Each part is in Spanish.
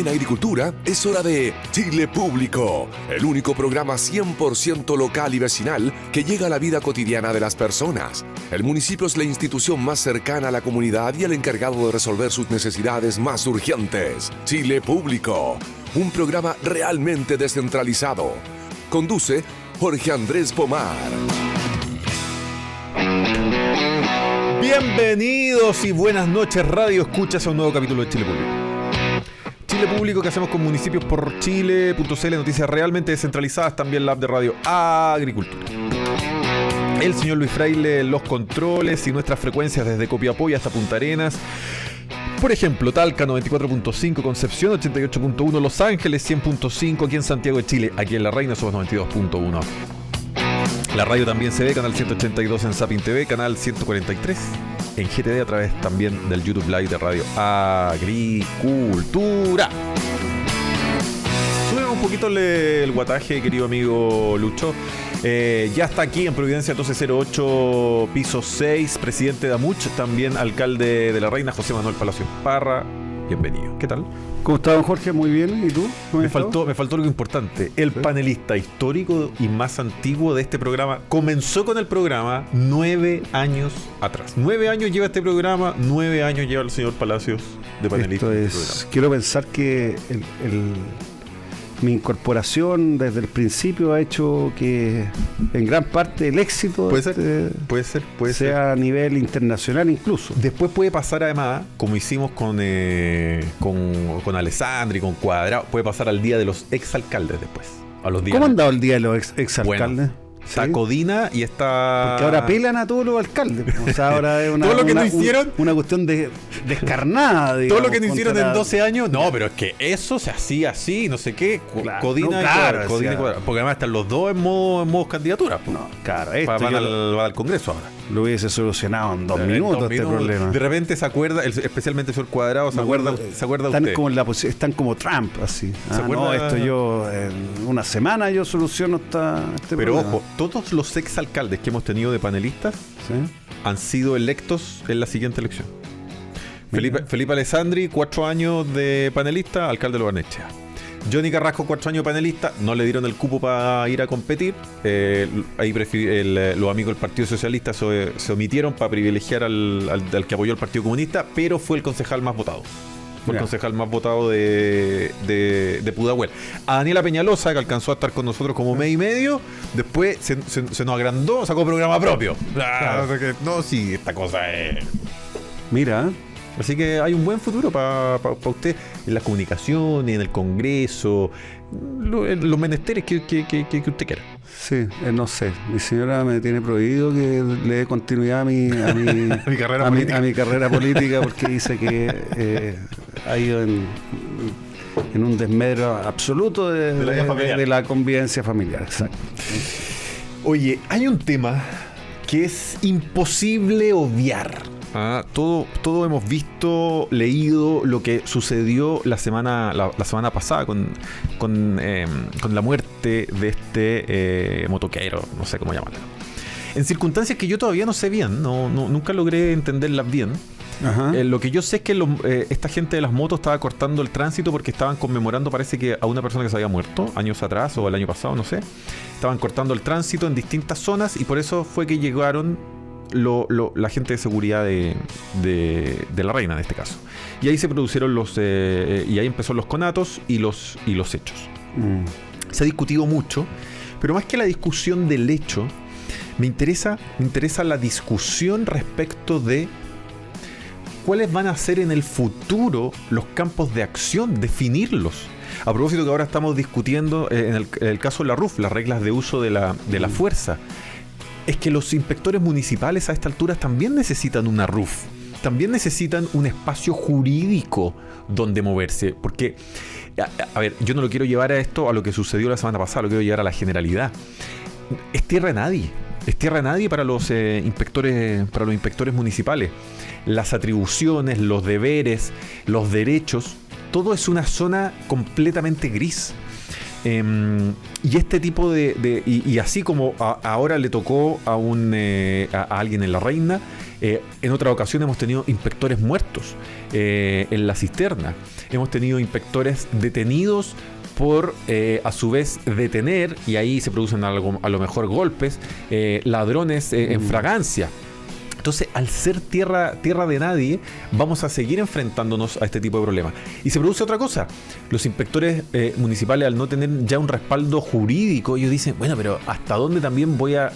En agricultura es hora de Chile Público, el único programa 100% local y vecinal que llega a la vida cotidiana de las personas. El municipio es la institución más cercana a la comunidad y el encargado de resolver sus necesidades más urgentes. Chile Público, un programa realmente descentralizado. Conduce Jorge Andrés Pomar. Bienvenidos y buenas noches, Radio Escuchas, a un nuevo capítulo de Chile Público. Chile Público que hacemos con municipios por Chile.cl, noticias realmente descentralizadas, también la app de Radio Agricultura. El señor Luis Fraile en los controles y nuestras frecuencias desde Copiapó hasta Punta Arenas. Por ejemplo, Talca 94.5, Concepción 88.1, Los Ángeles 100.5, aquí en Santiago de Chile, aquí en La Reina somos 92.1. La radio también se ve, canal 182 en Sapin TV, canal 143 en GTD a través también del YouTube Live de Radio Agricultura. Sube un poquito el guataje, querido amigo Lucho. Ya está aquí en Providencia 1208, piso 6, presidente de Amuch, también alcalde de La Reina, José Manuel Palacio Parra. Bienvenido. ¿Qué tal? ¿Cómo está, don Jorge? Muy bien. ¿Y tú? Me faltó algo importante. El panelista histórico y más antiguo de este programa comenzó con el programa 9 años atrás. 9 años lleva este programa, 9 años lleva el señor Palacios de panelista. Quiero pensar que mi incorporación desde el principio ha hecho que en gran parte el éxito puede ser a nivel internacional incluso. Después puede pasar además, como hicimos con Alessandri, con Cuadrado, puede pasar al día de los exalcaldes después. ¿Cómo han dado el día de los exalcaldes? Bueno, está Codina y está... Porque ahora apelan a todos los alcaldes. O sea, ahora es todo lo que no hicieron, una cuestión descarnada, digamos, todo lo que no hicieron en 12 años. No, pero es que eso se hacía así, no sé qué. Claro, Codina, Codina y Cuadrado. Porque además están los dos en modo candidatura. No, claro. Van al Congreso ahora. Lo hubiese solucionado en 2 minutos este problema. De repente se acuerda, especialmente el señor Cuadrado, ¿se acuerda usted? Están como Trump, así. ¿Se acuerda? Esto yo, en una semana yo soluciono este pero problema. Ojo, todos los exalcaldes que hemos tenido de panelistas han sido electos en la siguiente elección. Felipe Alessandri, 4 años de panelista, alcalde de Barnechea. Johnny Carrasco, 4 años de panelista, no le dieron el cupo para ir a competir. Ahí los amigos del Partido Socialista se omitieron para privilegiar al que apoyó el Partido Comunista, pero fue el concejal más votado. Fue el concejal más votado de Pudahuel. A Daniela Peñalosa, que alcanzó a estar con nosotros como mes y medio, después se nos agrandó, sacó programa propio. Claro. No, sí, esta cosa es... Mira... Así que hay un buen futuro para usted en las comunicaciones, en el Congreso, en los menesteres que usted quiera. Sí, no sé. Mi señora me tiene prohibido que le dé continuidad a mi carrera política porque dice que ha ido en un desmedro absoluto de la convivencia familiar. Exacto. Oye, hay un tema que es imposible obviar. Todo hemos visto, leído lo que sucedió la semana pasada con la muerte de este motoquero, no sé cómo llamarlo. En circunstancias que yo todavía no sé bien, nunca logré entenderlas bien. Lo que yo sé es que esta gente de las motos estaba cortando el tránsito porque estaban conmemorando, parece que a una persona que se había muerto años atrás o el año pasado, no sé. Estaban cortando el tránsito en distintas zonas y por eso fue que llegaron la gente de seguridad de La Reina en este caso. Y ahí se produjeron y ahí empezó los conatos y los hechos. Se ha discutido mucho, pero más que la discusión del hecho, me interesa la discusión respecto de cuáles van a ser en el futuro los campos de acción, definirlos. A propósito que ahora estamos discutiendo en el caso de la RUF, las reglas de uso de la fuerza. Es que los inspectores municipales a esta altura también necesitan una RUF, también necesitan un espacio jurídico donde moverse, porque, a ver, yo no lo quiero llevar a lo que sucedió la semana pasada, lo quiero llevar a la generalidad. Es tierra de nadie para los inspectores municipales. Las atribuciones, los deberes, los derechos, todo es una zona completamente gris. Y este tipo y así como ahora le tocó a alguien en La Reina, En otra ocasión hemos tenido inspectores muertos en la cisterna. Hemos tenido inspectores detenidos por, a su vez, detener, y ahí se producen a lo mejor golpes, ladrones en fragancia. Entonces, al ser tierra de nadie, vamos a seguir enfrentándonos a este tipo de problemas. Y se produce otra cosa. Los inspectores municipales, al no tener ya un respaldo jurídico, ellos dicen, bueno, pero ¿hasta dónde también voy a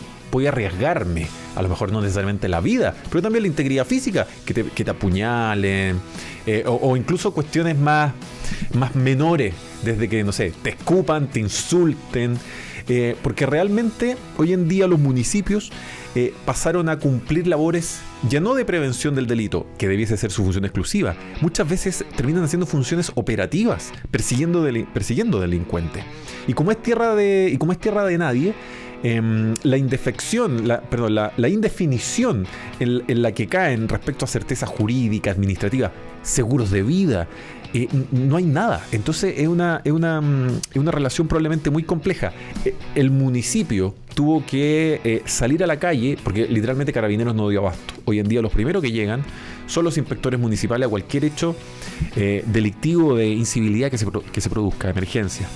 arriesgarme? A lo mejor no necesariamente la vida, pero también la integridad física, que te apuñalen, o incluso cuestiones más menores, desde que, no sé, te escupan, te insulten, porque realmente hoy en día los municipios pasaron a cumplir labores ya no de prevención del delito, que debiese ser su función exclusiva. Muchas veces terminan haciendo funciones operativas, persiguiendo delincuentes. Y como es tierra de nadie, la indefección, la indefinición en la que caen respecto a certeza jurídica, administrativa, seguros de vida, no hay nada. Entonces es una relación probablemente muy compleja. El municipio tuvo que salir a la calle, porque literalmente Carabineros no dio abasto. Hoy en día los primeros que llegan son los inspectores municipales a cualquier hecho delictivo de incivilidad que se produzca, emergencia.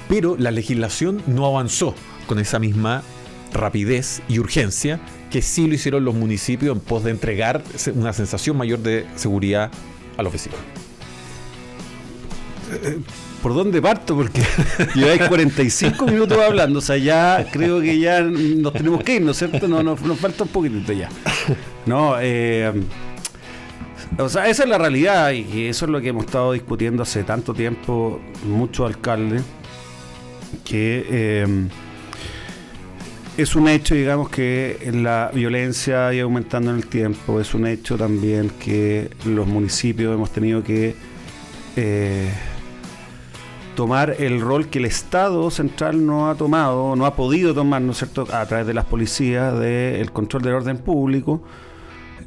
Pero la legislación no avanzó con esa misma rapidez y urgencia que sí lo hicieron los municipios en pos de entregar una sensación mayor de seguridad a los vecinos. ¿Por dónde parto? Porque lleváis 45 minutos hablando, o sea, ya creo que ya nos tenemos que ir, ¿no es cierto? Nos falta un poquitito ya. No, o sea, esa es la realidad, y eso es lo que hemos estado discutiendo hace tanto tiempo, muchos alcaldes, que es un hecho, digamos, que la violencia ha ido aumentando en el tiempo. Es un hecho también que los municipios hemos tenido que tomar el rol que el Estado central no ha tomado, no ha podido tomar, ¿no es cierto?, a través de las policías, del control del orden público.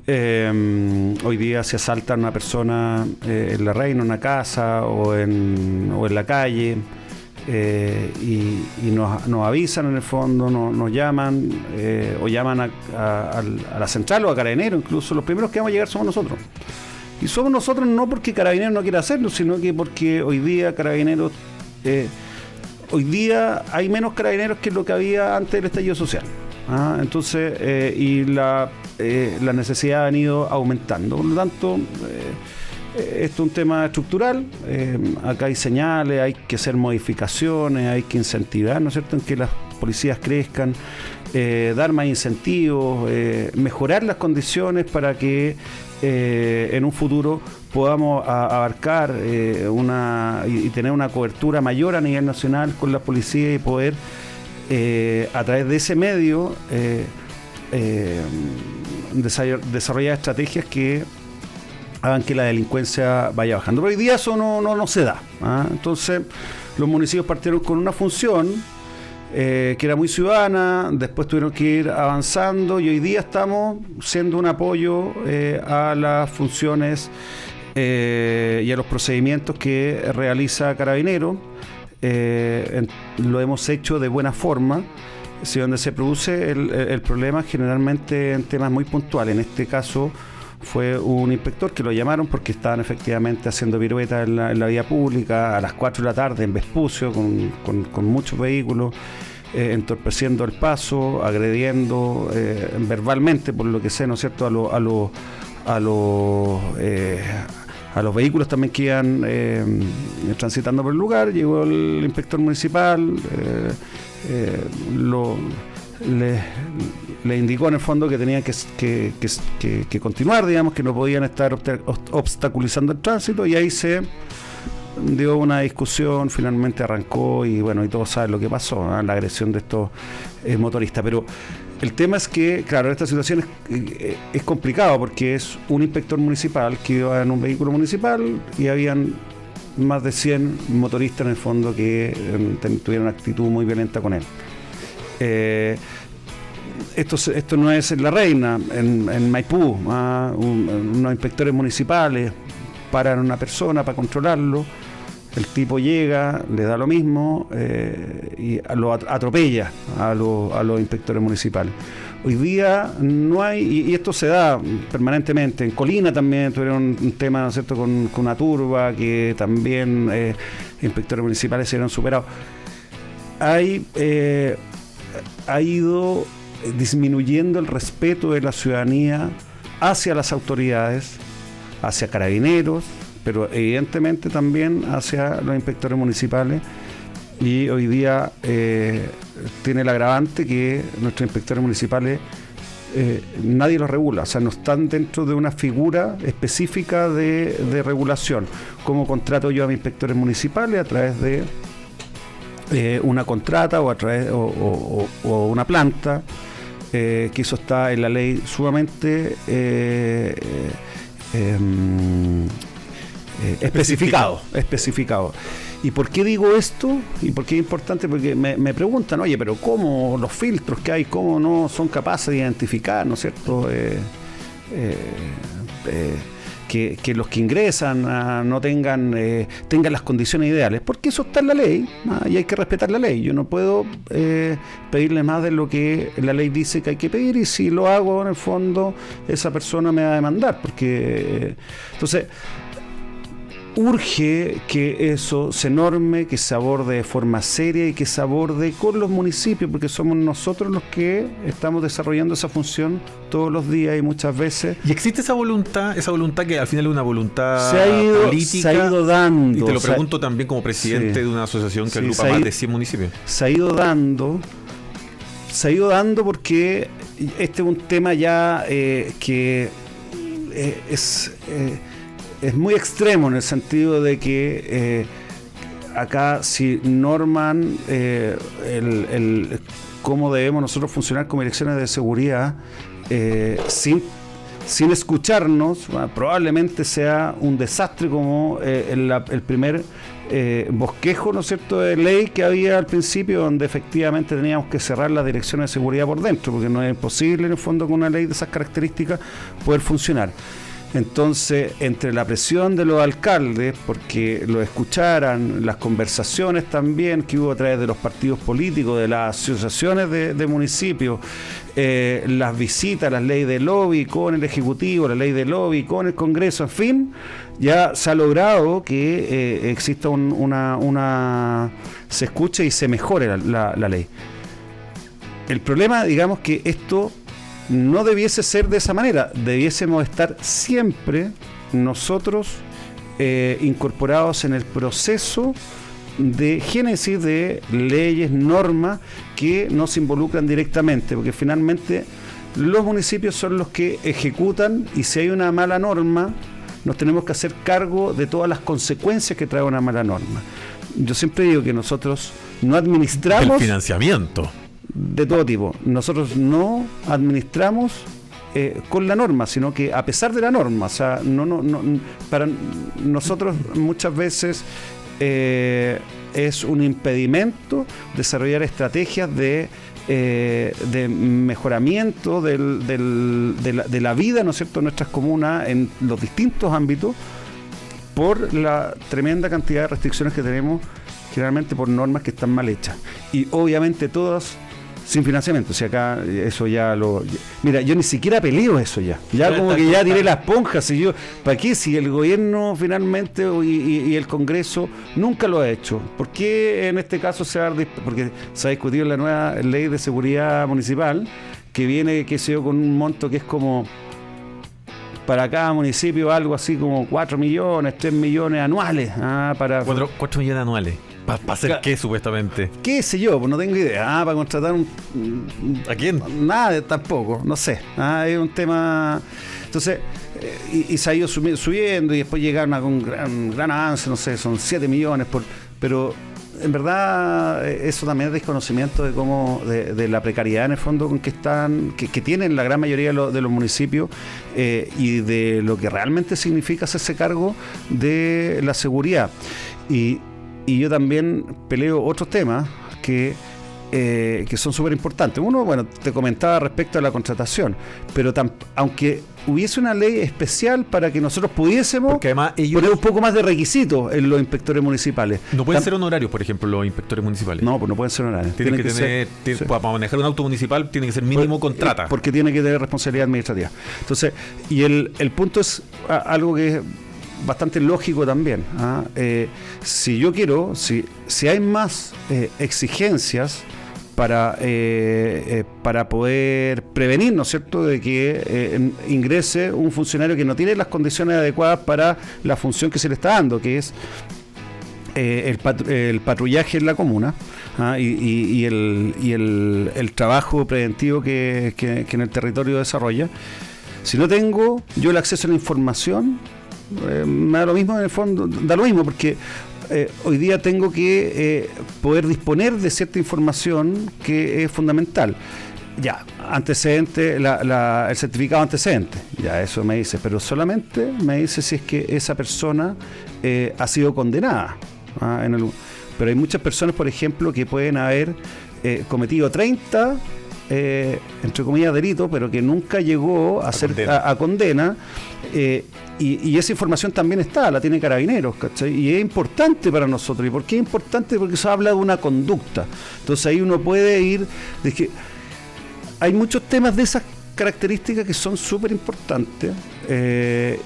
Hoy día se asalta a una persona en La Reina, en una casa o en la calle, y nos avisan, en el fondo, nos llaman, o llaman a la central o a Carabineros. Incluso los primeros que vamos a llegar somos nosotros. Y somos nosotros no porque Carabineros no quiera hacerlo, sino que porque hoy día Carabineros, hoy día hay menos Carabineros que lo que había antes del estallido social. Entonces, y la necesidad ha venido aumentando. Por lo tanto, esto es un tema estructural. Acá hay señales, hay que hacer modificaciones, hay que incentivar, ¿no es cierto?, en que las policías crezcan, dar más incentivos, mejorar las condiciones para que en un futuro podamos abarcar y tener una cobertura mayor a nivel nacional con la policía, y poder a través de ese medio desarrollar estrategias que hagan que la delincuencia vaya bajando. Pero hoy día eso no se da. Entonces los municipios partieron con una función que era muy ciudadana, después tuvieron que ir avanzando, y hoy día estamos siendo un apoyo a las funciones y a los procedimientos que realiza Carabineros. Lo hemos hecho de buena forma. Si donde se produce el problema generalmente en temas muy puntuales. En este caso fue un inspector que lo llamaron porque estaban efectivamente haciendo piruetas en la vía pública a las 4 de la tarde en Vespucio con muchos vehículos, entorpeciendo el paso, agrediendo verbalmente, por lo que sé, ¿no es cierto?, a los vehículos también que iban transitando por el lugar. Llegó el inspector municipal, le indicó en el fondo que tenían que continuar, digamos, que no podían estar obstaculizando el tránsito, y ahí se dio una discusión, finalmente arrancó, y bueno, y todos saben lo que pasó, la agresión de estos motoristas. Pero el tema es que, claro, esta situación es complicado, porque es un inspector municipal que iba en un vehículo municipal y habían más de 100 motoristas en el fondo que tuvieron una actitud muy violenta con él. Esto no es en La Reina, en Maipú, unos inspectores municipales paran a una persona para controlarlo, el tipo llega, le da lo mismo, y lo atropella a los inspectores municipales. Hoy día no hay, y esto se da permanentemente. En Colina también tuvieron un tema, ¿no es cierto?, con una turba, que también inspectores municipales se vieron superados. Ha ido disminuyendo el respeto de la ciudadanía hacia las autoridades, hacia carabineros, pero evidentemente también hacia los inspectores municipales. Y hoy día tiene el agravante que nuestros inspectores municipales nadie los regula, o sea, no están dentro de una figura específica de regulación. ¿Cómo contrato yo a mis inspectores municipales? A través de una contrata o a través o una planta, que eso está en la ley sumamente especificado. ¿Y por qué digo esto? ¿Y por qué es importante? Porque me preguntan, oye, pero ¿cómo los filtros que hay, cómo no son capaces de identificar, ¿no es cierto?, que los que ingresan no tengan las condiciones ideales? Porque eso está en la ley, y hay que respetar la ley. Yo no puedo pedirle más de lo que la ley dice que hay que pedir, y si lo hago, en el fondo, esa persona me va a demandar. Porque entonces urge que eso se norme, que se aborde de forma seria y que se aborde con los municipios, porque somos nosotros los que estamos desarrollando esa función todos los días y muchas veces. ¿Y existe esa voluntad que al final es una voluntad política? Se ha ido dando. Y te lo pregunto también como presidente de una asociación que agrupa más de 100 municipios. Se ha ido dando porque este es un tema ya que es muy extremo, en el sentido de que acá si norman cómo debemos nosotros funcionar como direcciones de seguridad, sin escucharnos, probablemente sea un desastre, como el primer bosquejo, ¿no es cierto?, de ley que había al principio, donde efectivamente teníamos que cerrar las direcciones de seguridad por dentro, porque no es posible en el fondo con una ley de esas características poder funcionar. Entonces, entre la presión de los alcaldes, porque lo escucharan, las conversaciones también que hubo a través de los partidos políticos, de las asociaciones de municipios, las visitas, las leyes de lobby con el Ejecutivo, la ley de lobby con el Congreso, en fin, ya se ha logrado que exista se escuche y se mejore la ley. El problema, digamos, que esto no debiese ser de esa manera. Debiésemos estar siempre nosotros incorporados en el proceso de génesis de leyes, normas que nos involucran directamente, porque finalmente los municipios son los que ejecutan, y si hay una mala norma, nos tenemos que hacer cargo de todas las consecuencias que trae una mala norma. Yo siempre digo que nosotros no administramos... El financiamiento. De todo tipo. Nosotros no administramos con la norma, sino que a pesar de la norma. O sea, para nosotros muchas veces es un impedimento desarrollar estrategias de mejoramiento de la vida, ¿no es cierto?, de nuestras comunas en los distintos ámbitos, por la tremenda cantidad de restricciones que tenemos, generalmente por normas que están mal hechas. Y obviamente todas sin financiamiento. O sea, acá eso ya mira, yo ni siquiera peleo eso ya. Ya como que ya tiré la esponja. Si yo, ¿para qué? Si el gobierno finalmente y el Congreso nunca lo ha hecho. ¿Por qué en este caso porque se ha discutido la nueva ley de seguridad municipal, que viene, qué sé yo, con un monto que es como para cada municipio algo así como 4 millones, 3 millones anuales? 4 millones anuales. ¿Para hacer qué, supuestamente? ¿Qué sé yo? Pues no tengo idea. Para contratar ¿A quién? Nada, tampoco. No sé. Es un tema... Entonces, y se ha ido subiendo, y después llegaron a un gran avance, no sé, son 7 millones. Pero en verdad eso también es desconocimiento de cómo de la precariedad en el fondo con que tienen la gran mayoría de los municipios, y de lo que realmente significa hacerse cargo de la seguridad. Y yo también peleo otros temas, que que son súper importantes. Uno, bueno, te comentaba respecto a la contratación, pero aunque hubiese una ley especial para que nosotros pudiésemos porque además poner un poco más de requisitos en los inspectores municipales. No pueden ser honorarios, por ejemplo, los inspectores municipales. No, pues no pueden ser honorarios. Tienen que tener, para manejar un auto municipal tiene que ser mínimo contrata. Porque tiene que tener responsabilidad administrativa. Entonces, y el punto es algo que es bastante lógico también. Si yo quiero, si hay más exigencias para poder prevenir, ¿no es cierto?, de que ingrese un funcionario que no tiene las condiciones adecuadas para la función que se le está dando, que es el patrullaje en la comuna, y el trabajo preventivo que en el territorio desarrolla. Si no tengo yo el acceso a la información, me da lo mismo, en el fondo, da lo mismo, porque hoy día tengo que poder disponer de cierta información que es fundamental. Ya, antecedente, el certificado antecedente, ya eso me dice, pero solamente me dice si es que esa persona ha sido condenada. Pero hay muchas personas, por ejemplo, que pueden haber cometido 30, entre comillas, delitos, pero que nunca llegó a condena. Y esa información también la tiene Carabineros, ¿cachai? Y es importante para nosotros. ¿Y por qué es importante? Porque eso habla de una conducta. Entonces ahí uno puede ir, de que hay muchos temas de esas características que son súper importantes,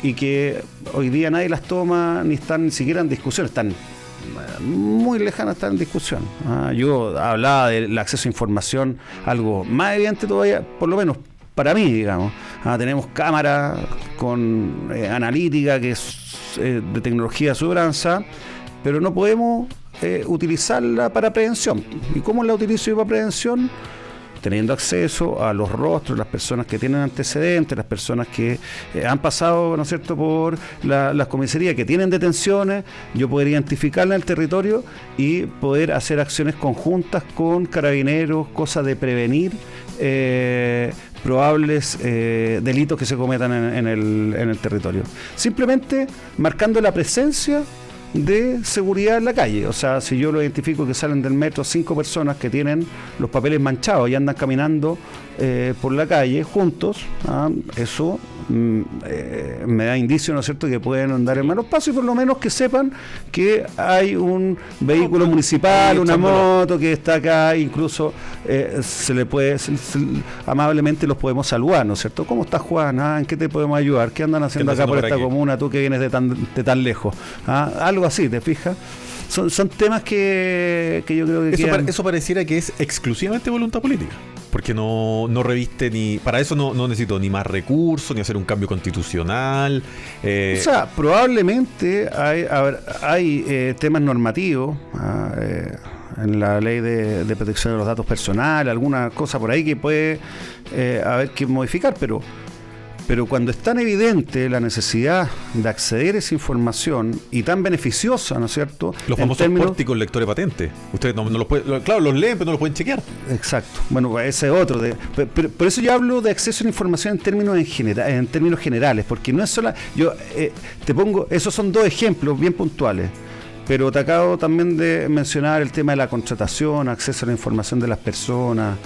y que hoy día nadie las toma, ni están ni siquiera en discusión, están muy lejanas, están en discusión. Yo hablaba del acceso a información, algo más evidente todavía, por lo menos para mí, digamos. Tenemos cámaras con analítica que es de tecnología súper avanzada, pero no podemos utilizarla para prevención. ¿Y cómo la utilizo yo para prevención? Teniendo acceso a los rostros de las personas que tienen antecedentes, las personas que han pasado, ¿no es cierto?, por las comisarías, que tienen detenciones, yo poder identificarla en el territorio y poder hacer acciones conjuntas con Carabineros, cosas de prevenir probables delitos que se cometan en el territorio. Simplemente marcando la presencia de seguridad en la calle. O sea, si yo lo identifico que salen del metro 5 personas que tienen los papeles manchados y andan caminando por la calle juntos, eso me da indicio, ¿no es cierto?, que pueden andar en malos pasos, y por lo menos que sepan que hay un vehículo municipal, una moto que está acá, incluso se le puede, amablemente los podemos saludar, ¿no es cierto? ¿Cómo estás, Juan? ¿En qué te podemos ayudar? ¿Qué andan haciendo acá por esta comuna? Tú que vienes de tan lejos. Algo así, ¿te fijas? Son temas que yo creo que eso pareciera que es exclusivamente voluntad política, porque no reviste ni... Para eso no necesito ni más recursos, ni hacer un cambio constitucional. O sea, probablemente hay temas normativos en la ley de protección de los datos personales, alguna cosa por ahí que puede haber que modificar, pero cuando es tan evidente la necesidad de acceder a esa información y tan beneficiosa, ¿no es cierto? Los famosos pórticos lectores de patentes. Ustedes no los pueden, claro, los leen, pero no los pueden chequear. Exacto. Bueno, ese es otro. Pero por eso yo hablo de acceso a la información en términos generales, porque no es solo... Yo te pongo... Esos son dos ejemplos bien puntuales. Pero te acabo también de mencionar el tema de la contratación, acceso a la información de las personas.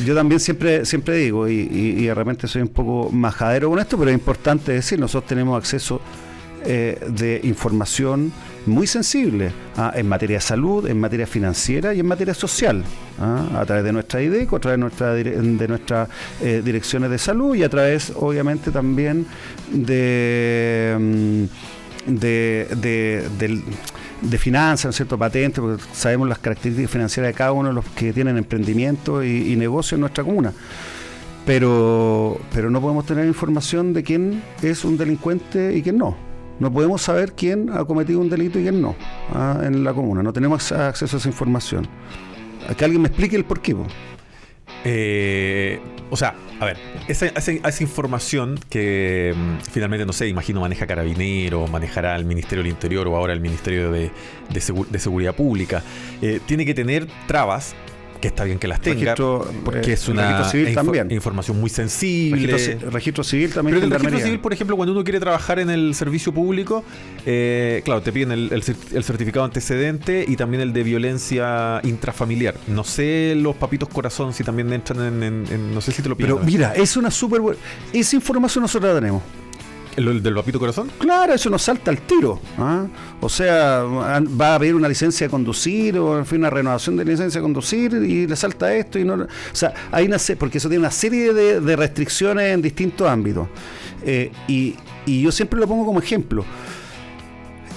Yo también siempre digo, y de repente soy un poco majadero con esto, pero es importante decir, nosotros tenemos acceso de información muy sensible en materia de salud, en materia financiera y en materia social, a través de nuestra IDECO, a través de nuestras direcciones de salud, y a través, obviamente, también de finanzas, ¿no es cierto?, patentes, porque sabemos las características financieras de cada uno de los que tienen emprendimiento y negocio en nuestra comuna. Pero no podemos tener información de quién es un delincuente y quién no. No podemos saber quién ha cometido un delito y quién no en la comuna. No tenemos acceso a esa información. Que alguien me explique el porqué. O sea, a ver, esa información que finalmente, no sé, imagino maneja Carabineros, manejará el Ministerio del Interior o ahora el Ministerio de Seguridad Pública, tiene que tener trabas Que está bien que las tenga, porque es una registro civil también. Información muy sensible. Registro civil también. Pero el registro civil, por ejemplo, cuando uno quiere trabajar en el servicio público, claro, te piden el certificado antecedente y también el de violencia intrafamiliar. No sé los papitos corazón si también entran en no sé si te lo piden. Pero mira, es una súper buena... Esa información nosotros la tenemos. ¿El del papito corazón? Claro, eso nos salta al tiro. ¿Ah? O sea, va a pedir una licencia de conducir o en fin, una renovación de licencia de conducir y le salta esto y no. O sea, hay porque eso tiene una serie de restricciones en distintos ámbitos. Y yo siempre lo pongo como ejemplo.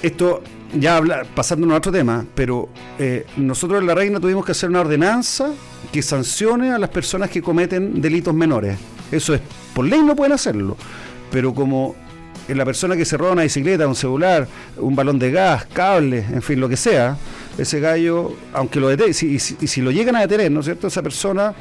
Esto ya pasándonos a otro tema, pero nosotros en La Reina tuvimos que hacer una ordenanza que sancione a las personas que cometen delitos menores. Eso es, por ley no pueden hacerlo. Pero como la persona que se roba una bicicleta, un celular, un balón de gas, cables, en fin, lo que sea, ese gallo, aunque lo detenga, si lo llegan a detener, ¿no es cierto? Esa persona,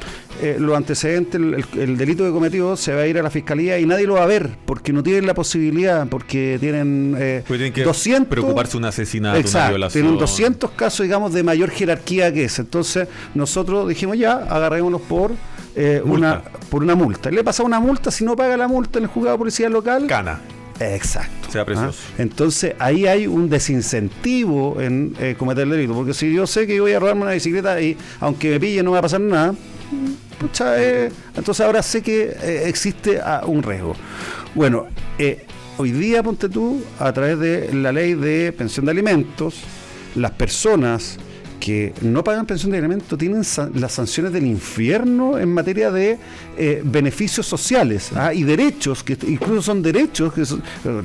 los antecedentes, el delito que cometió, se va a ir a la fiscalía y nadie lo va a ver, porque no tienen la posibilidad, porque tienen, tienen que 200... preocuparse de un asesinato, exacto, una violación. Tienen 200 casos, digamos, de mayor jerarquía que ese. Entonces, nosotros dijimos ya, agarrémonos por una multa. Le pasa una multa, si no paga la multa en el juzgado de policía local... Cana. Exacto. Sea precioso. Entonces ahí hay un desincentivo en cometer el delito, porque si yo sé que voy a robarme una bicicleta y aunque me pille no me va a pasar nada, pucha, entonces ahora sé que existe un riesgo. Bueno, hoy día, ponte tú, a través de la ley de pensión de alimentos, las personas que no pagan pensión de alimentos tienen las sanciones del infierno en materia de beneficios sociales y derechos, que incluso son derechos, que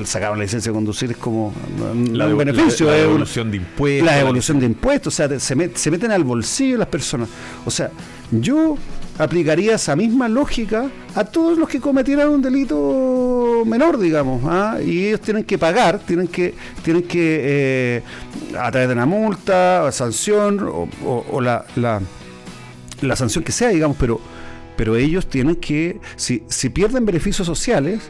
sacaban la licencia de conducir, es como un beneficio. La devolución de impuestos. La devolución de impuestos, o sea, se meten al bolsillo de las personas. O sea, yo aplicaría esa misma lógica a todos los que cometieran un delito menor, digamos, y ellos tienen que pagar, tienen que a través de una multa o sanción o la sanción que sea, digamos, pero ellos tienen que, si pierden beneficios sociales,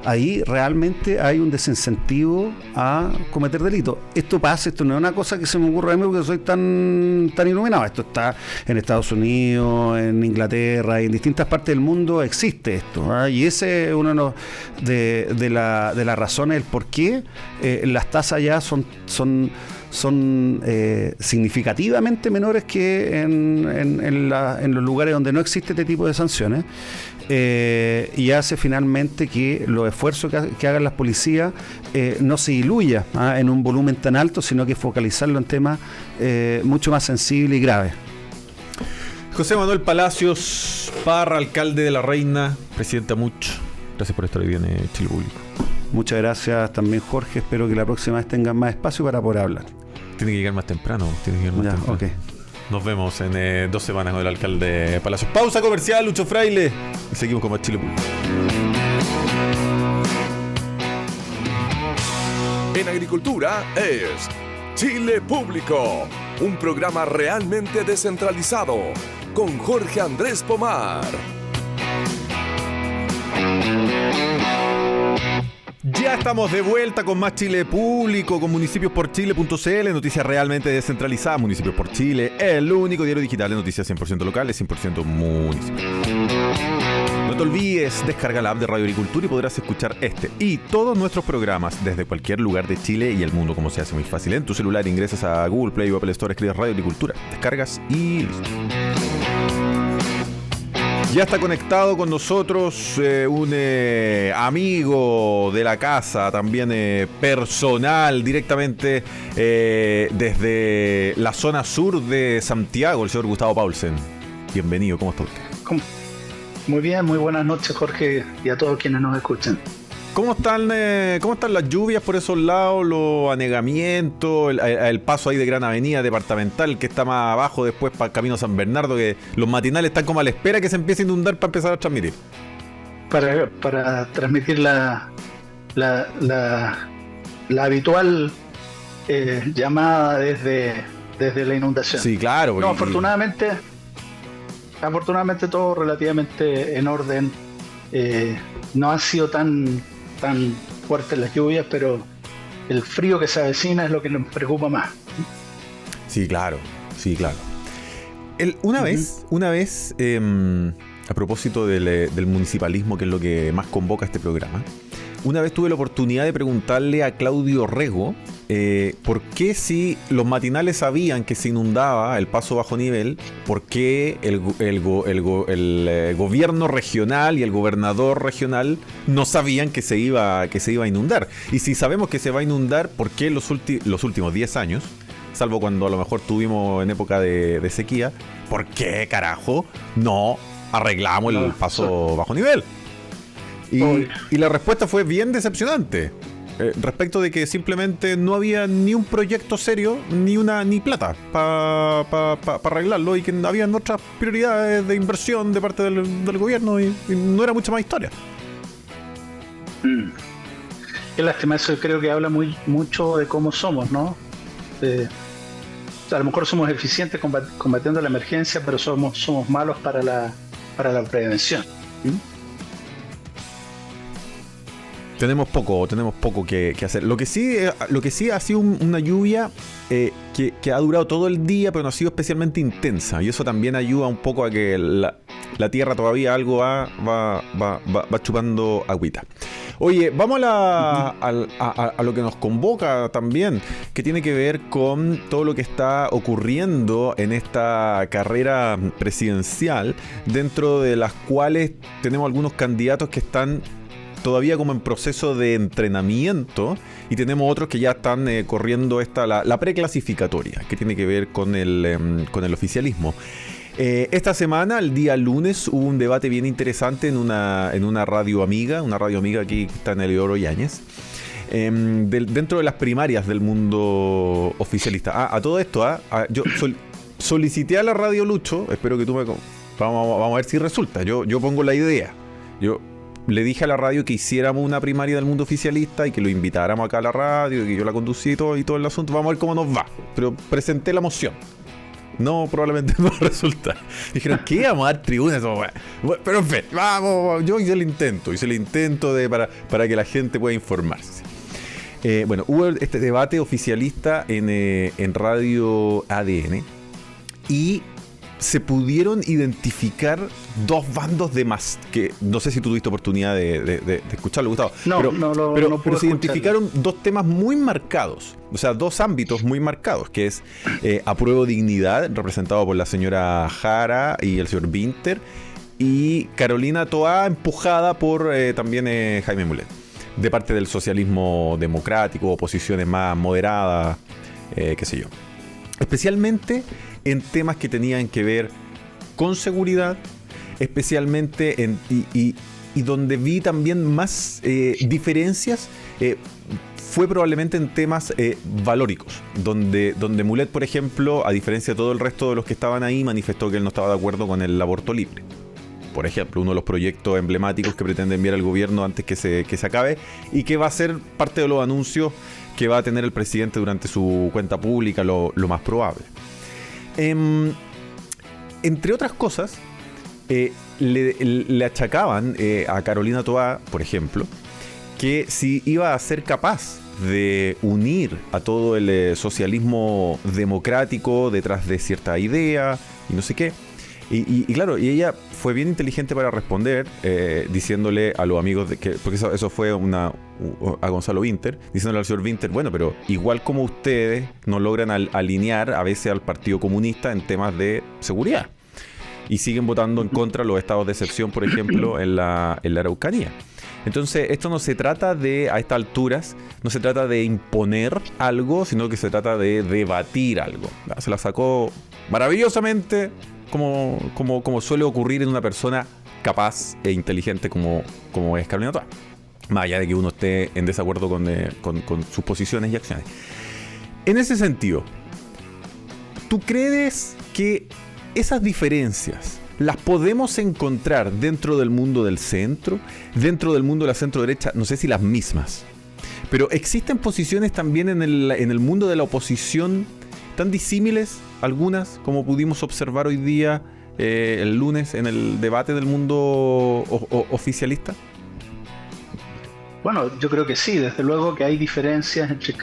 ahí realmente hay un desincentivo a cometer delitos. Esto no es una cosa que se me ocurra a mí porque soy tan iluminado. Esto está en Estados Unidos, en Inglaterra y en distintas partes del mundo existe esto, y ese es uno de las razones del por qué las tasas ya son significativamente menores que en los lugares donde no existe este tipo de sanciones, y hace finalmente que los esfuerzos que hagan las policías no se diluya en un volumen tan alto, sino que focalizarlo en temas mucho más sensibles y graves. José Manuel Palacios Parra, alcalde de La Reina, presidente Amuch, gracias por estar hoy en Chile Público. Muchas gracias también, Jorge. Espero que la próxima vez tengan más espacio para poder hablar. Tiene que llegar más temprano. Okay. Nos vemos en 2 semanas con el alcalde Palacios. Pausa comercial, Lucho Fraile. Y seguimos con más Chile Público. En agricultura es Chile Público, un programa realmente descentralizado con Jorge Andrés Pomar. Ya estamos de vuelta con más Chile Público, con municipios-por-chile.cl, noticias realmente descentralizadas. Municipios por Chile, el único diario digital de noticias 100% locales, 100% municipal. No te olvides, descarga la app de Radio Agricultura y podrás escuchar este y todos nuestros programas desde cualquier lugar de Chile y el mundo, como se hace muy fácil. En tu celular ingresas a Google Play o Apple Store, escribes Radio Agricultura, descargas y listo. Ya está conectado con nosotros un amigo de la casa, también personal, directamente desde la zona sur de Santiago, el señor Gustavo Paulsen. Bienvenido, ¿cómo está usted? Muy bien, muy buenas noches, Jorge, y a todos quienes nos escuchan. ¿Cómo están las lluvias por esos lados, los anegamientos, el paso ahí de Gran Avenida Departamental, que está más abajo después para el Camino San Bernardo, que los matinales están como a la espera que se empiece a inundar para empezar a transmitir? Para transmitir la habitual llamada desde la inundación. Sí, claro. No, afortunadamente todo relativamente en orden. No ha sido tan fuertes las lluvias, pero el frío que se avecina es lo que nos preocupa más. Sí, claro. Una vez, a propósito del municipalismo, que es lo que más convoca este programa, una vez tuve la oportunidad de preguntarle a Claudio Rego por qué, si los matinales sabían que se inundaba el paso bajo nivel, por qué el gobierno regional y el gobernador regional no sabían que se iba a inundar. Y si sabemos que se va a inundar, ¿por qué los últimos 10 años, salvo cuando a lo mejor tuvimos en época de sequía, por qué carajo no arreglamos el paso bajo nivel? Y la respuesta fue bien decepcionante, respecto de que simplemente no había ni un proyecto serio ni plata para arreglarlo, y que habían otras prioridades de inversión de parte del gobierno, y no era mucha más historia. Qué lástima, eso creo que habla mucho de cómo somos, ¿no? A lo mejor somos eficientes combatiendo la emergencia, pero somos malos para la prevención. Tenemos poco que hacer. Lo que sí ha sido una lluvia que ha durado todo el día, pero no ha sido especialmente intensa, y eso también ayuda un poco a que la tierra todavía algo va chupando agüita. Oye, vamos a lo que nos convoca también, que tiene que ver con todo lo que está ocurriendo en esta carrera presidencial, dentro de las cuales tenemos algunos candidatos que están todavía como en proceso de entrenamiento, y tenemos otros que ya están corriendo la preclasificatoria, que tiene que ver con el oficialismo. Esta semana, el día lunes, hubo un debate bien interesante en una radio amiga aquí que está en Eliodoro Yáñez, dentro de las primarias del mundo oficialista. A todo esto, yo solicité a la radio Lucho, espero que tú vamos a ver si resulta. Yo pongo la idea. Yo le dije a la radio que hiciéramos una primaria del mundo oficialista y que lo invitáramos acá a la radio, y que yo la conducí y todo el asunto. Vamos a ver cómo nos va. Pero presenté la moción. No, probablemente no resulta. Dijeron, ¿qué? Vamos a dar tribuna. Pero en fin, vamos. Yo hice el intento para que la gente pueda informarse. Bueno, hubo este debate oficialista en Radio ADN, y se pudieron identificar dos bandos de más, que no sé si tú tuviste oportunidad de escucharlo, Gustavo. Pero se identificaron dos temas muy marcados, o sea, dos ámbitos muy marcados, que es Apruebo Dignidad, representado por la señora Jara y el señor Winter, y Carolina Toá, empujada por también Jaime Mulet, de parte del socialismo democrático, oposiciones más moderadas, qué sé yo. Especialmente en temas que tenían que ver con seguridad, especialmente y donde vi también más diferencias, fue probablemente en temas valóricos, donde Mulet, por ejemplo, a diferencia de todo el resto de los que estaban ahí, manifestó que él no estaba de acuerdo con el aborto libre. Por ejemplo, uno de los proyectos emblemáticos que pretende enviar el gobierno antes que se acabe, y que va a ser parte de los anuncios que va a tener el presidente durante su cuenta pública, lo más probable. Entre otras cosas, le achacaban a Carolina Toá, por ejemplo, que si iba a ser capaz de unir a todo el socialismo democrático detrás de cierta idea y no sé qué. Y claro, y ella fue bien inteligente para responder, diciéndole a los amigos porque eso fue a Gonzalo Winter, diciéndole al señor Winter, bueno, pero igual como ustedes no logran alinear a veces al Partido Comunista en temas de seguridad, y siguen votando en contra de los estados de excepción, por ejemplo, en la Araucanía. Entonces, esto no se trata a estas alturas, no se trata de imponer algo, sino que se trata de debatir algo. Se la sacó maravillosamente, como suele ocurrir en una persona capaz e inteligente como es Carolina Toá, más allá de que uno esté en desacuerdo con sus posiciones y acciones. En ese sentido, ¿tú crees que esas diferencias las podemos encontrar dentro del mundo del centro, dentro del mundo de la centro derecha? No sé si las mismas, pero existen posiciones también en el mundo de la oposición tan disímiles, algunas, como pudimos observar hoy día, el lunes, en el debate del mundo oficialista. Bueno, yo creo que sí, desde luego que hay diferencias entre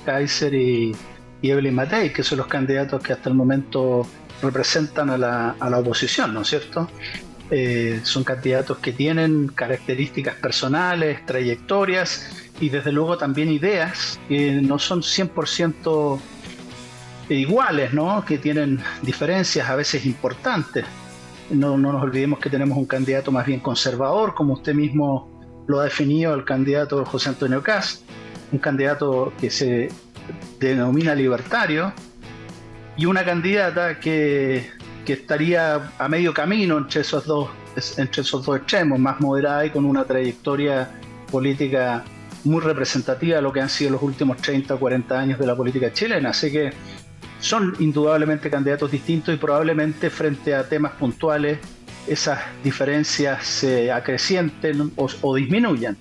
Kaiser y y Evelyn Matei, que son los candidatos que hasta el momento representan a la oposición, ¿no es cierto? Son candidatos que tienen características personales, trayectorias y desde luego también ideas que no son 100% iguales, ¿no? Que tienen diferencias a veces importantes. No nos olvidemos que tenemos un candidato más bien conservador, como usted mismo lo ha definido, el candidato José Antonio Kast, un candidato que se denomina libertario, y una candidata que estaría a medio camino entre esos dos extremos, más moderada y con una trayectoria política muy representativa de lo que han sido los últimos 30 o 40 años de la política chilena. Así que son indudablemente candidatos distintos y probablemente frente a temas puntuales esas diferencias se acrecienten o disminuyan.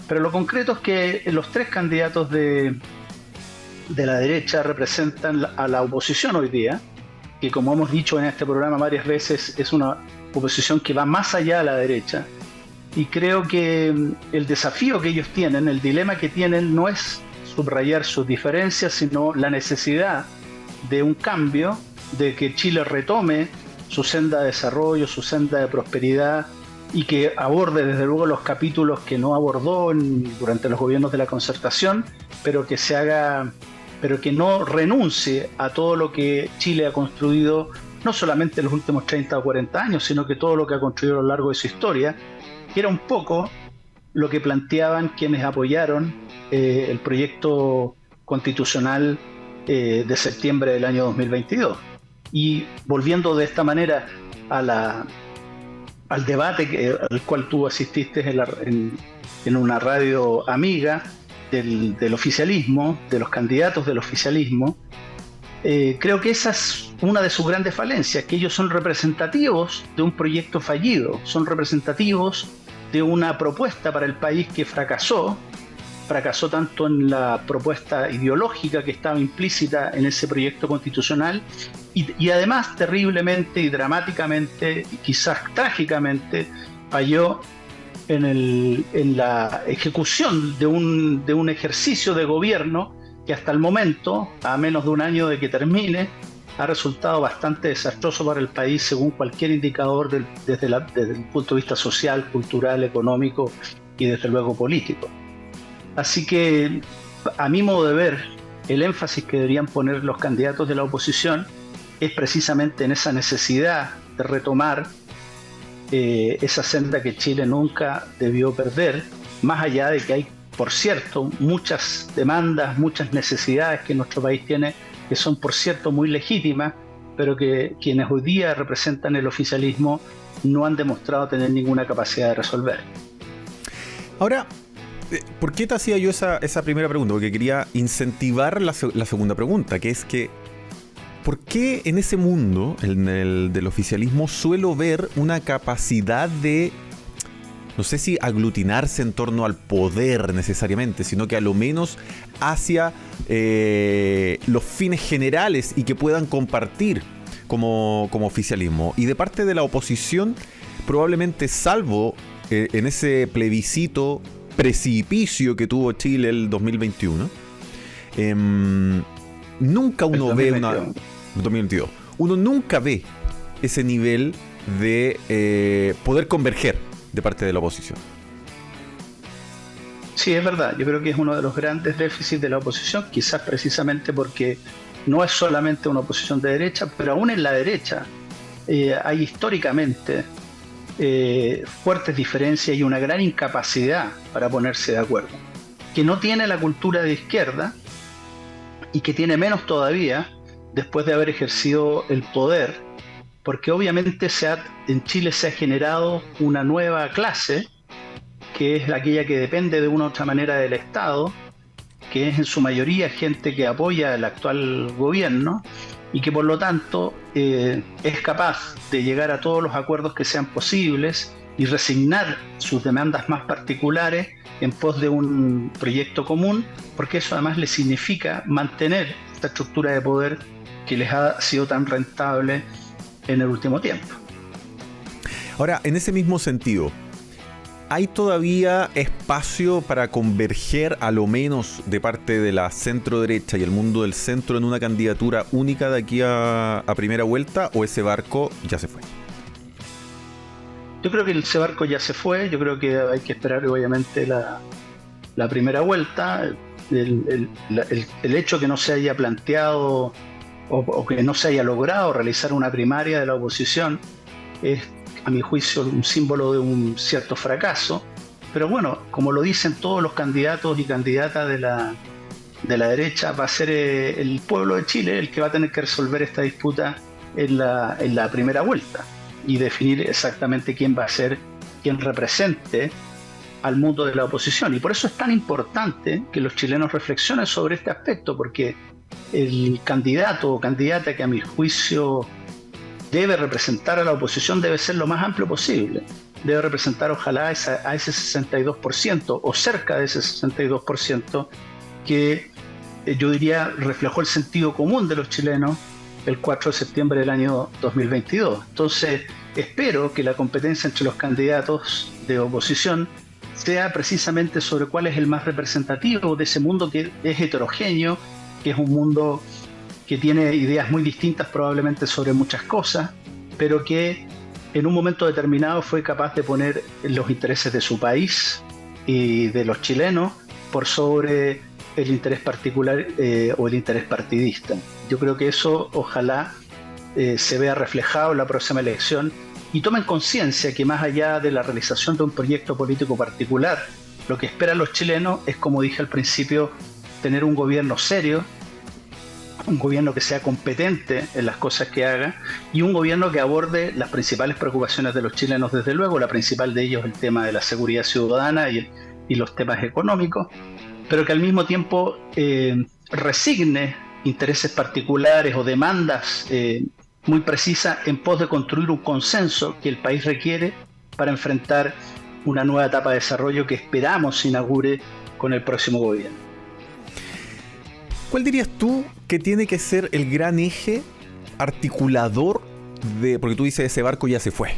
Pero lo concreto es que los tres candidatos de la derecha representan a la oposición hoy día, que como hemos dicho en este programa varias veces es una oposición que va más allá de la derecha, y creo que el desafío que ellos tienen, el dilema que tienen, no es subrayar sus diferencias, sino la necesidad de un cambio, de que Chile retome su senda de desarrollo, su senda de prosperidad, y que aborde desde luego los capítulos que no abordó durante los gobiernos de la Concertación, pero que no renuncie a todo lo que Chile ha construido, no solamente en los últimos 30 o 40 años, sino que todo lo que ha construido a lo largo de su historia, que era un poco lo que planteaban quienes apoyaron el proyecto constitucional de septiembre del año 2022. Y volviendo de esta manera al debate al cual tú asististe en una radio amiga del oficialismo, de los candidatos del oficialismo, creo que esa es una de sus grandes falencias, que ellos son representativos de un proyecto fallido, son representativos de una propuesta para el país que fracasó tanto en la propuesta ideológica que estaba implícita en ese proyecto constitucional y además terriblemente y dramáticamente, y quizás trágicamente, falló en la ejecución de un ejercicio de gobierno que hasta el momento, a menos de un año de que termine, ha resultado bastante desastroso para el país según cualquier indicador desde el punto de vista social, cultural, económico y desde luego político. Así que, a mi modo de ver, el énfasis que deberían poner los candidatos de la oposición es precisamente en esa necesidad de retomar esa senda que Chile nunca debió perder, más allá de que hay, por cierto, muchas demandas, muchas necesidades que nuestro país tiene, que son, por cierto, muy legítimas, pero que quienes hoy día representan el oficialismo no han demostrado tener ninguna capacidad de resolver. Ahora, ¿por qué te hacía yo esa primera pregunta? Porque quería incentivar la segunda pregunta, que es que ¿por qué en ese mundo, en el del oficialismo, suelo ver una capacidad de, no sé si aglutinarse en torno al poder necesariamente, sino que a lo menos hacia los fines generales y que puedan compartir como oficialismo? Y de parte de la oposición, probablemente salvo en ese plebiscito precipicio que tuvo Chile el 2021, nunca uno ve 2022. Uno nunca ve ese nivel de poder converger de parte de la oposición. Sí, es verdad. Yo creo que es uno de los grandes déficits de la oposición, quizás precisamente porque no es solamente una oposición de derecha, pero aún en la derecha hay históricamente fuertes diferencias y una gran incapacidad para ponerse de acuerdo, que no tiene la cultura de izquierda y que tiene menos todavía después de haber ejercido el poder, porque obviamente en Chile se ha generado una nueva clase, que es aquella que depende de una u otra manera del Estado, que es en su mayoría gente que apoya el actual gobierno y que por lo tanto es capaz de llegar a todos los acuerdos que sean posibles y resignar sus demandas más particulares en pos de un proyecto común, porque eso además le significa mantener esta estructura de poder que les ha sido tan rentable en el último tiempo. Ahora, en ese mismo sentido, ¿hay todavía espacio para converger, a lo menos de parte de la centro derecha y el mundo del centro, en una candidatura única de aquí a primera vuelta, o ese barco ya se fue? Yo creo que ese barco ya se fue. Yo creo que hay que esperar, obviamente, la primera vuelta. El hecho que no se haya planteado o que no se haya logrado realizar una primaria de la oposición es, a mi juicio, un símbolo de un cierto fracaso. Pero bueno, como lo dicen todos los candidatos y candidatas de la derecha, va a ser el pueblo de Chile el que va a tener que resolver esta disputa en la primera vuelta y definir exactamente quién va a ser quien represente al mundo de la oposición. Y por eso es tan importante que los chilenos reflexionen sobre este aspecto, porque el candidato o candidata que a mi juicio debe representar a la oposición debe ser lo más amplio posible. Debe representar ojalá a ese 62% o cerca de ese 62% que yo diría reflejó el sentido común de los chilenos el 4 de septiembre del año 2022. Entonces, espero que la competencia entre los candidatos de oposición sea precisamente sobre cuál es el más representativo de ese mundo que es heterogéneo, que es un mundo que tiene ideas muy distintas probablemente sobre muchas cosas, pero que en un momento determinado fue capaz de poner los intereses de su país y de los chilenos por sobre el interés particular o el interés partidista. Yo creo que eso ojalá se vea reflejado en la próxima elección y tomen conciencia que más allá de la realización de un proyecto político particular, lo que esperan los chilenos es, como dije al principio, tener un gobierno serio, un gobierno que sea competente en las cosas que haga y un gobierno que aborde las principales preocupaciones de los chilenos, desde luego. La principal de ellos es el tema de la seguridad ciudadana y los temas económicos, pero que al mismo tiempo resigne intereses particulares o demandas muy precisas en pos de construir un consenso que el país requiere para enfrentar una nueva etapa de desarrollo que esperamos se inaugure con el próximo gobierno. ¿Cuál dirías tú que tiene que ser el gran eje articulador porque tú dices ese barco ya se fue,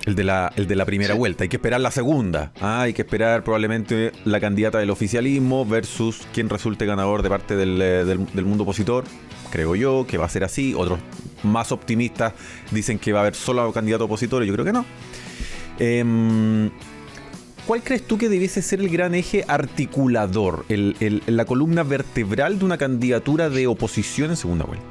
el de la primera vuelta, hay que esperar la segunda, hay que esperar probablemente la candidata del oficialismo versus quien resulte ganador de parte del mundo opositor? Creo yo que va a ser así. Otros más optimistas dicen que va a haber solo candidato opositor, y yo creo que no. ¿Cuál crees tú que debiese ser el gran eje articulador, la columna vertebral de una candidatura de oposición en segunda vuelta?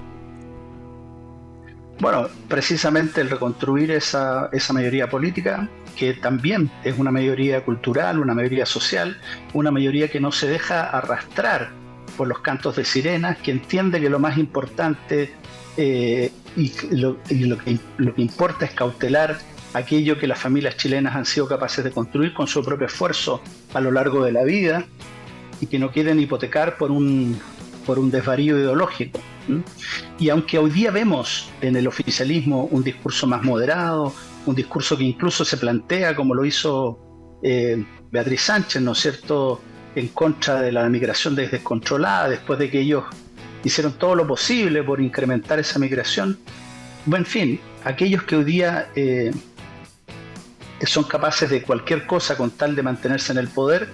Bueno, precisamente el reconstruir esa mayoría política, que también es una mayoría cultural, una mayoría social, una mayoría que no se deja arrastrar por los cantos de sirenas, que entiende que lo más importante y lo que importa es cautelar aquello que las familias chilenas han sido capaces de construir con su propio esfuerzo a lo largo de la vida y que no quieren hipotecar por un desvarío ideológico. Y aunque hoy día vemos en el oficialismo un discurso más moderado, un discurso que incluso se plantea, como lo hizo Beatriz Sánchez, ¿no es cierto?, en contra de la migración descontrolada, después de que ellos hicieron todo lo posible por incrementar esa migración. Bueno, en fin, aquellos que hoy día son capaces de cualquier cosa con tal de mantenerse en el poder,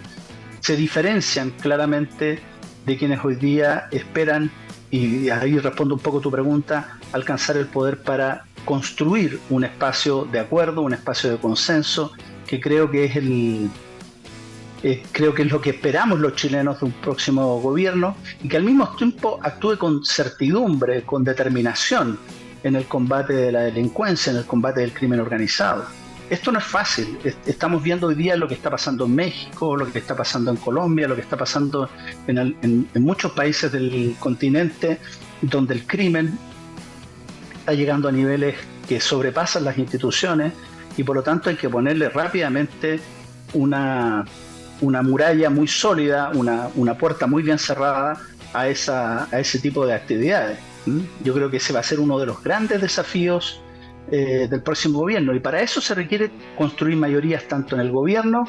se diferencian claramente de quienes hoy día esperan, y ahí respondo un poco tu pregunta, alcanzar el poder para construir un espacio de acuerdo, un espacio de consenso, que creo que es lo que esperamos los chilenos de un próximo gobierno, y que al mismo tiempo actúe con certidumbre, con determinación en el combate de la delincuencia, en el combate del crimen organizado. Esto no es fácil. Estamos viendo hoy día lo que está pasando en México, lo que está pasando en Colombia, lo que está pasando en muchos países del continente, donde el crimen está llegando a niveles que sobrepasan las instituciones, y por lo tanto hay que ponerle rápidamente una muralla muy sólida, una puerta muy bien cerrada a ese tipo de actividades. Yo creo que ese va a ser uno de los grandes desafíos del próximo gobierno, y para eso se requiere construir mayorías tanto en el gobierno,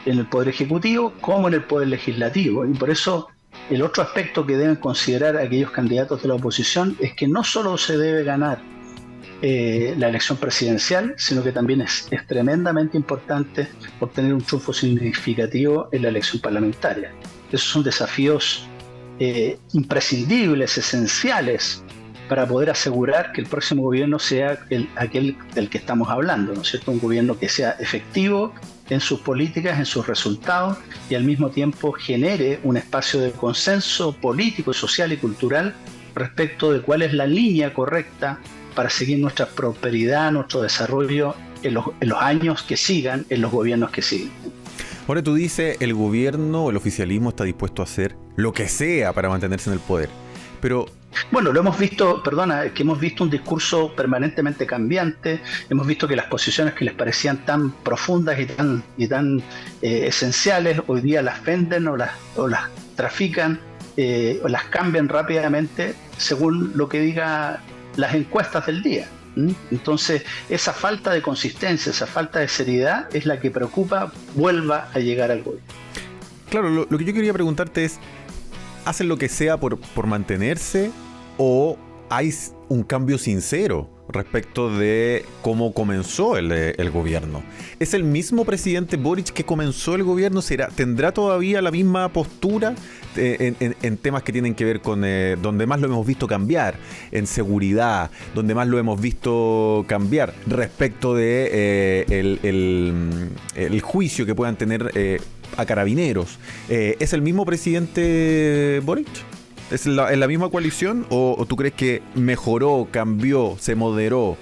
en el poder ejecutivo, como en el poder legislativo. Y por eso el otro aspecto que deben considerar aquellos candidatos de la oposición es que no solo se debe ganar la elección presidencial, sino que también es tremendamente importante obtener un triunfo significativo en la elección parlamentaria. Esos son desafíos imprescindibles, esenciales, para poder asegurar que el próximo gobierno sea aquel del que estamos hablando, ¿no es cierto? Un gobierno que sea efectivo en sus políticas, en sus resultados, y al mismo tiempo genere un espacio de consenso político, social y cultural respecto de cuál es la línea correcta para seguir nuestra prosperidad, nuestro desarrollo en los años que sigan, en los gobiernos que siguen. Ahora tú dices, el gobierno, el oficialismo está dispuesto a hacer lo que sea para mantenerse en el poder, pero... Bueno, lo hemos visto, que hemos visto un discurso permanentemente cambiante, hemos visto que las posiciones que les parecían tan profundas y tan esenciales, hoy día las venden o las trafican o las cambian rápidamente según lo que diga las encuestas del día. Entonces, esa falta de consistencia, esa falta de seriedad es la que preocupa vuelva a llegar al gobierno. Claro, lo que yo quería preguntarte es, ¿hacen lo que sea por mantenerse o hay un cambio sincero respecto de cómo comenzó el gobierno? ¿Es el mismo presidente Boric que comenzó el gobierno? ¿Tendrá todavía la misma postura en temas que tienen que ver con donde más lo hemos visto cambiar, en seguridad, donde más lo hemos visto cambiar respecto de el juicio que puedan tener a carabineros? ¿Es el mismo presidente Boric? ¿Es la misma coalición o tú crees que mejoró, cambió, se moderó?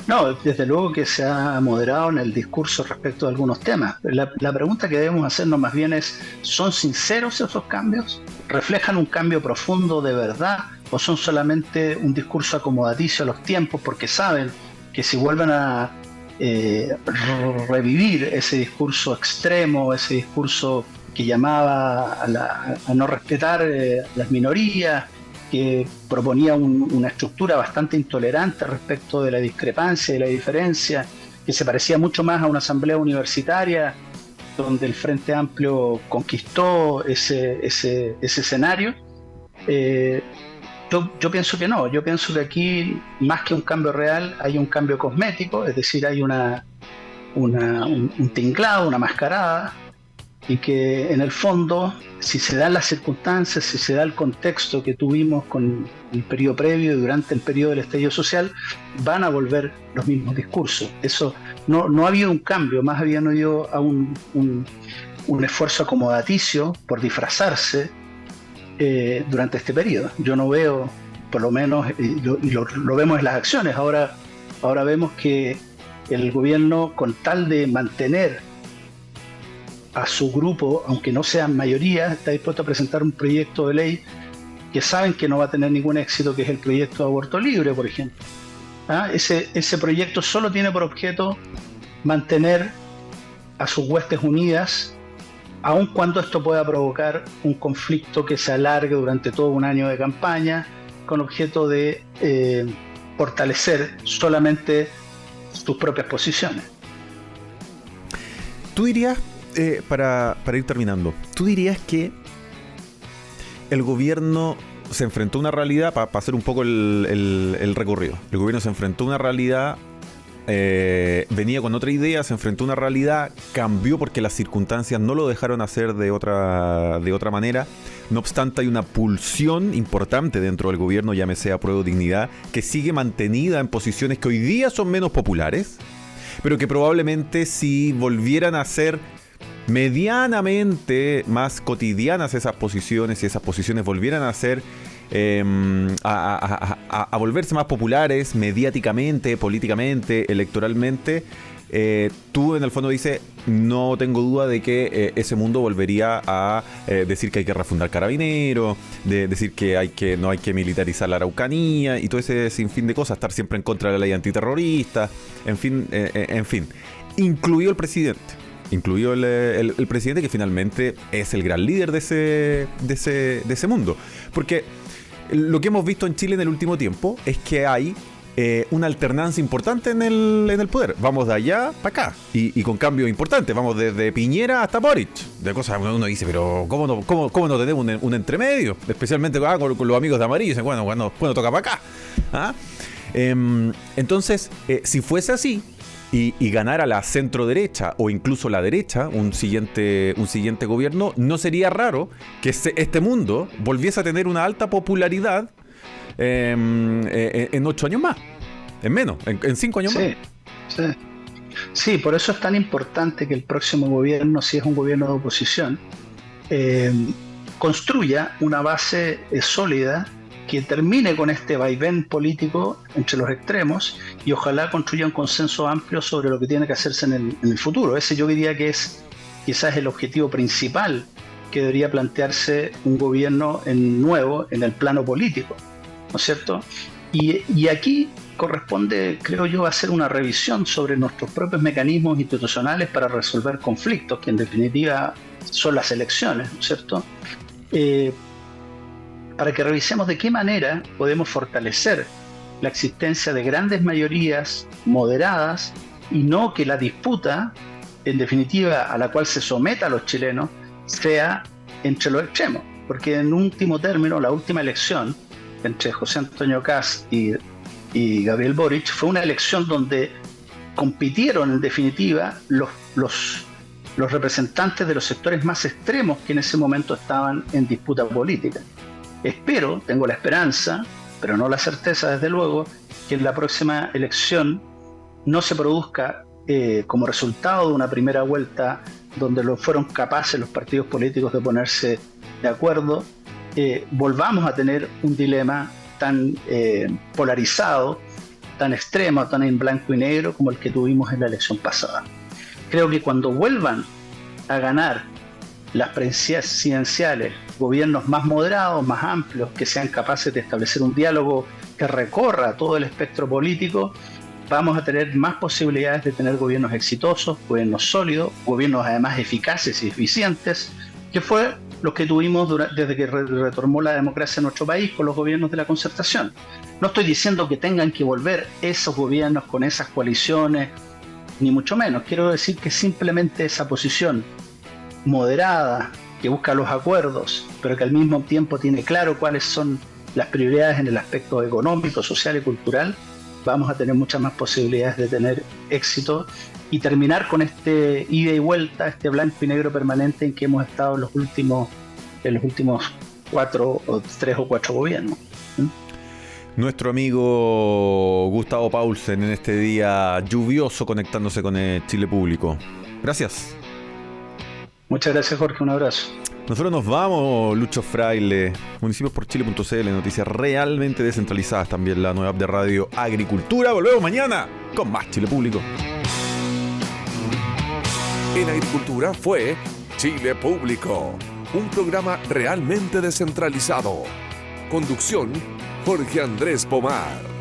No, desde luego que se ha moderado en el discurso respecto a algunos temas. La pregunta que debemos hacernos más bien es, ¿son sinceros esos cambios? ¿Reflejan un cambio profundo de verdad? ¿O son solamente un discurso acomodaticio a los tiempos porque saben que si vuelven a revivir ese discurso extremo, ese discurso que llamaba a no respetar las minorías, que proponía una estructura bastante intolerante respecto de la discrepancia y la diferencia, que se parecía mucho más a una asamblea universitaria donde el Frente Amplio conquistó ese escenario? Yo pienso que no, yo pienso que aquí más que un cambio real hay un cambio cosmético, es decir, hay un tinglado, una mascarada, y que en el fondo, si se dan las circunstancias, si se da el contexto que tuvimos con el periodo previo y durante el periodo del estallido social, van a volver los mismos discursos. Eso no ha habido un cambio, más había habido un esfuerzo acomodaticio por disfrazarse durante este periodo. Yo no veo, por lo menos, y lo vemos en las acciones, ahora vemos que el gobierno, con tal de mantener a su grupo, aunque no sean mayoría, está dispuesto a presentar un proyecto de ley que saben que no va a tener ningún éxito, que es el proyecto de aborto libre, por ejemplo. Ese proyecto solo tiene por objeto mantener a sus huestes unidas, aun cuando esto pueda provocar un conflicto que se alargue durante todo un año de campaña, con objeto de fortalecer solamente sus propias posiciones. ¿Tú dirías, para ir terminando, tú dirías que el gobierno se enfrentó a una realidad, para hacer un poco el recorrido, el gobierno se enfrentó a una realidad, venía con otra idea, se enfrentó a una realidad, cambió porque las circunstancias no lo dejaron hacer de otra manera? No obstante, hay una pulsión importante dentro del gobierno, llámese Apruebo Dignidad, que sigue mantenida en posiciones que hoy día son menos populares, pero que probablemente si volvieran a ser medianamente más cotidianas esas posiciones, y esas posiciones volvieran a ser a volverse más populares mediáticamente, políticamente, electoralmente, tú en el fondo dices, no tengo duda de que ese mundo volvería a decir que hay que refundar Carabineros, de decir que no hay que militarizar la Araucanía y todo ese sinfín de cosas, estar siempre en contra de la ley antiterrorista, en fin, incluido el presidente. Incluido el presidente, que finalmente es el gran líder de ese mundo. Porque lo que hemos visto en Chile en el último tiempo es que hay una alternancia importante en el poder. Vamos de allá para acá y con cambios importantes. Vamos desde Piñera hasta Boric. De cosas que uno dice, pero ¿cómo no tenemos un entremedio? Especialmente con los amigos de Amarillo. Dicen, bueno, cuando toca para acá. ¿Ah? Entonces, si fuese así y ganara la centro derecha o incluso la derecha, un siguiente gobierno, no sería raro que este mundo volviese a tener una alta popularidad en 8 años más, en menos, en 5 años más. Sí, por eso es tan importante que el próximo gobierno, si es un gobierno de oposición, construya una base sólida que termine con este vaivén político entre los extremos y ojalá construya un consenso amplio sobre lo que tiene que hacerse en el futuro. Ese yo diría que es quizás el objetivo principal que debería plantearse un gobierno nuevo en el plano político, ¿no es cierto? Y aquí corresponde, creo yo, hacer una revisión sobre nuestros propios mecanismos institucionales para resolver conflictos, que en definitiva son las elecciones, ¿no es cierto? Para que revisemos de qué manera podemos fortalecer la existencia de grandes mayorías moderadas y no que la disputa, en definitiva, a la cual se someta a los chilenos, sea entre los extremos. Porque en último término, la última elección entre José Antonio Kast y Gabriel Boric fue una elección donde compitieron en definitiva los representantes de los sectores más extremos que en ese momento estaban en disputa política. Espero, tengo la esperanza, pero no la certeza desde luego, que en la próxima elección no se produzca como resultado de una primera vuelta donde fueron capaces los partidos políticos de ponerse de acuerdo, volvamos a tener un dilema tan polarizado, tan extremo, tan en blanco y negro como el que tuvimos en la elección pasada. Creo que cuando vuelvan a ganar las presidenciales, gobiernos más moderados, más amplios, que sean capaces de establecer un diálogo que recorra todo el espectro político, vamos a tener más posibilidades de tener gobiernos exitosos, gobiernos sólidos, gobiernos además eficaces y eficientes, que fue lo que tuvimos desde que retomó la democracia en nuestro país con los gobiernos de la concertación. No estoy diciendo que tengan que volver esos gobiernos con esas coaliciones, ni mucho menos. Quiero decir que simplemente esa posición moderada, que busca los acuerdos, pero que al mismo tiempo tiene claro cuáles son las prioridades en el aspecto económico, social y cultural, vamos a tener muchas más posibilidades de tener éxito y terminar con este ida y vuelta, este blanco y negro permanente en que hemos estado en los últimos 3 o 4 gobiernos. Nuestro amigo Gustavo Paulsen en este día lluvioso conectándose con el Chile Público. Gracias. Muchas gracias, Jorge, un abrazo. Nosotros nos vamos, Lucho Fraile, municipios.chile.cl, noticias realmente descentralizadas, también la nueva app de Radio Agricultura. Volvemos mañana con más Chile Público. En Agricultura fue Chile Público, un programa realmente descentralizado. Conducción, Jorge Andrés Pomar.